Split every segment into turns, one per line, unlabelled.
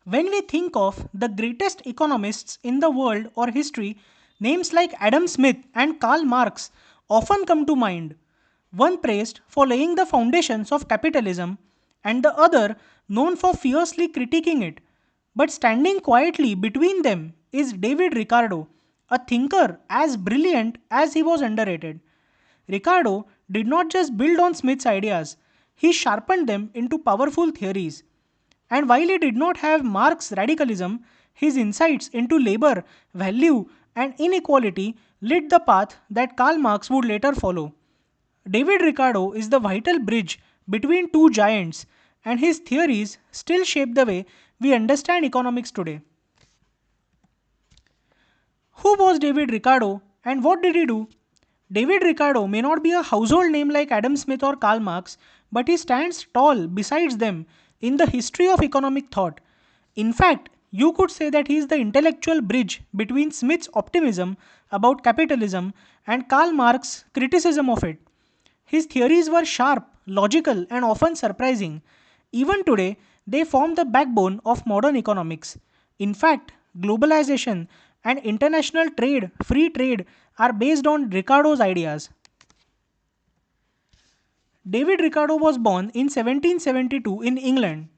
When we think of the greatest economists in the world or history, names like Adam Smith and Karl Marx often come to mind. One praised for laying the foundations of capitalism, and the other known for fiercely critiquing it. But standing quietly between them is David Ricardo, a thinker as brilliant as he was underrated. Ricardo did not just build on Smith's ideas, he sharpened them into powerful theories. And while he did not have Marx's radicalism, his insights into labor, value, and inequality lit the path that Karl Marx would later follow. David Ricardo is the vital bridge between two giants, and his theories still shape the way we understand economics today. Who was David Ricardo and what did he do? David Ricardo may not be a household name like Adam Smith or Karl Marx, but he stands tall besides them in the history of economic thought. In fact, you could say that he is the intellectual bridge between Smith's optimism about capitalism and Karl Marx's criticism of it. His theories were sharp, logical, and often surprising. Even today, they form the backbone of modern economics. In fact, globalization and international trade, free trade, are based on Ricardo's ideas. David Ricardo was born in 1772 in England.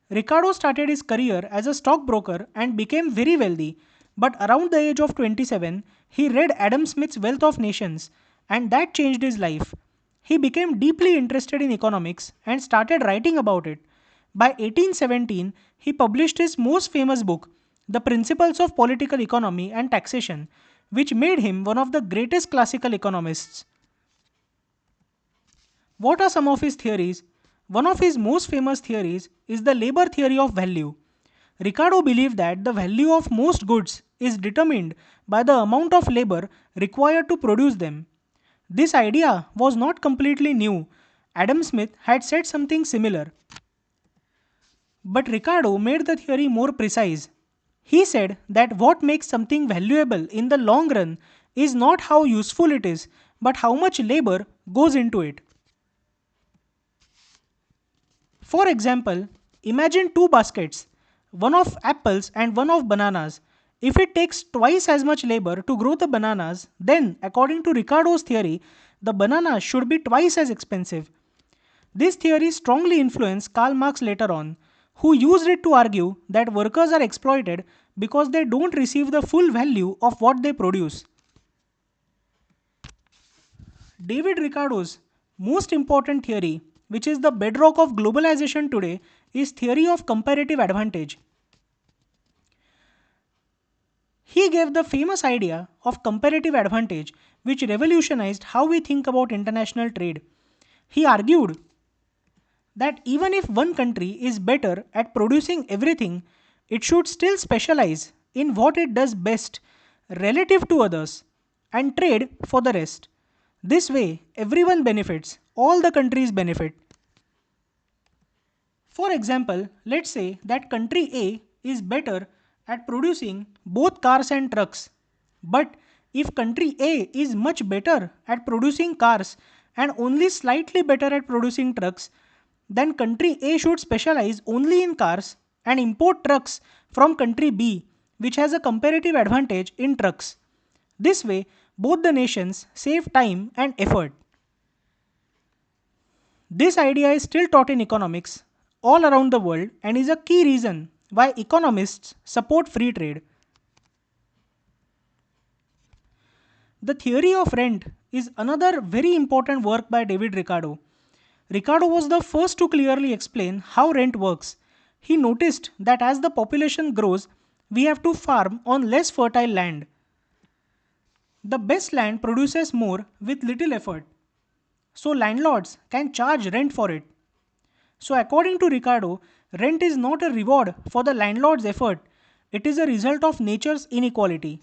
Ricardo started his career as a stockbroker and became very wealthy, but around the age of 27, he read Adam Smith's Wealth of Nations, and that changed his life. He became deeply interested in economics and started writing about it. By 1817, he published his most famous book, The Principles of Political Economy and Taxation, which made him one of the greatest classical economists. What are some of his theories? One of his most famous theories is the labor theory of value. Ricardo believed that the value of most goods is determined by the amount of labor required to produce them. This idea was not completely new. Adam Smith had said something similar, but Ricardo made the theory more precise. He said that what makes something valuable in the long run is not how useful it is, but how much labor goes into it. For example, imagine two baskets, one of apples and one of bananas. If it takes twice as much labor to grow the bananas, then, according to Ricardo's theory, the bananas should be twice as expensive. This theory strongly influenced Karl Marx later on, who used it to argue that workers are exploited because they don't receive the full value of what they produce. David Ricardo's most important theory, which is the bedrock of globalization today, is theory of comparative advantage. He gave the famous idea of comparative advantage, which revolutionized how we think about international trade. He argued that even if one country is better at producing everything, it should still specialize in what it does best relative to others and trade for the rest. This way, everyone benefits, all the countries benefit. For example, let's say that country A is better at producing both cars and trucks. But if country A is much better at producing cars and only slightly better at producing trucks, then country A should specialize only in cars and import trucks from country B, which has a comparative advantage in trucks. This way, both the nations save time and effort. This idea is still taught in economics all around the world and is a key reason why economists support free trade. The theory of rent is another very important work by David Ricardo. Ricardo was the first to clearly explain how rent works. He noticed that as the population grows, we have to farm on less fertile land. The best land produces more with little effort, so landlords can charge rent for it. So, according to Ricardo, rent is not a reward for the landlord's effort, it is a result of nature's inequality.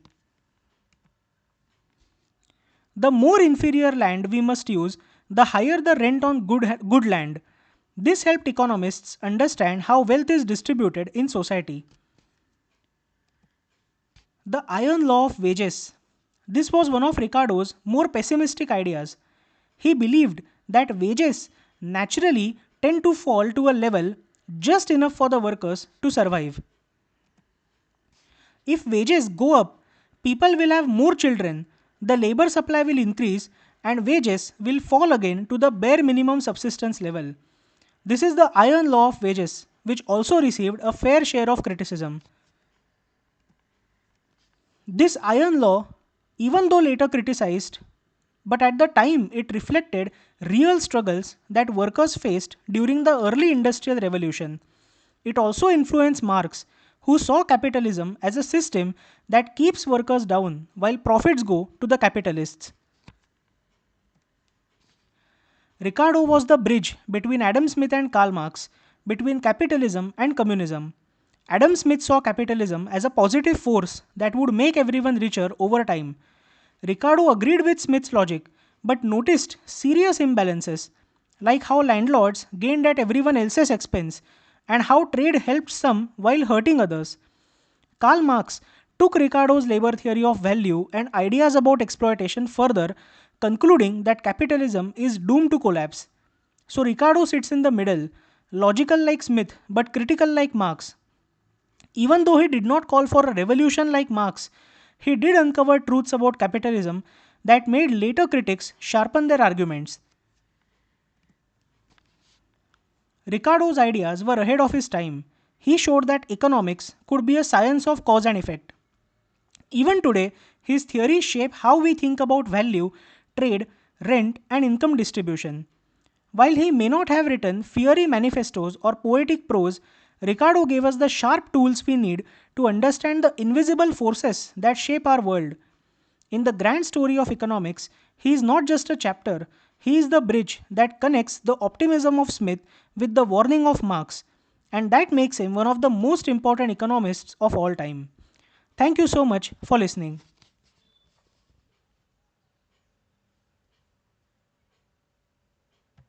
The more inferior land we must use, the higher the rent on good land. This helped economists understand how wealth is distributed in society. The iron law of wages. This was one of Ricardo's more pessimistic ideas. He believed that wages naturally tend to fall to a level just enough for the workers to survive. If wages go up, people will have more children, the labor supply will increase, and wages will fall again to the bare minimum subsistence level. This is the iron law of wages, which also received a fair share of criticism. This iron law, even though later criticized, but at the time it reflected real struggles that workers faced during the early industrial revolution. It also influenced Marx, who saw capitalism as a system that keeps workers down while profits go to the capitalists. Ricardo was the bridge between Adam Smith and Karl Marx, between capitalism and communism. Adam Smith saw capitalism as a positive force that would make everyone richer over time. Ricardo agreed with Smith's logic but noticed serious imbalances, like how landlords gained at everyone else's expense and how trade helped some while hurting others. Karl Marx took Ricardo's labor theory of value and ideas about exploitation further, concluding that capitalism is doomed to collapse. So Ricardo sits in the middle, logical like Smith but critical like Marx. Even though he did not call for a revolution like Marx, he did uncover truths about capitalism that made later critics sharpen their arguments. Ricardo's ideas were ahead of his time. He showed that economics could be a science of cause and effect. Even today, his theories shape how we think about value, trade, rent, and income distribution. While he may not have written fiery manifestos or poetic prose, Ricardo gave us the sharp tools we need to understand the invisible forces that shape our world. In the grand story of economics, he is not just a chapter, he is the bridge that connects the optimism of Smith with the warning of Marx, and that makes him one of the most important economists of all time. Thank you so much for listening.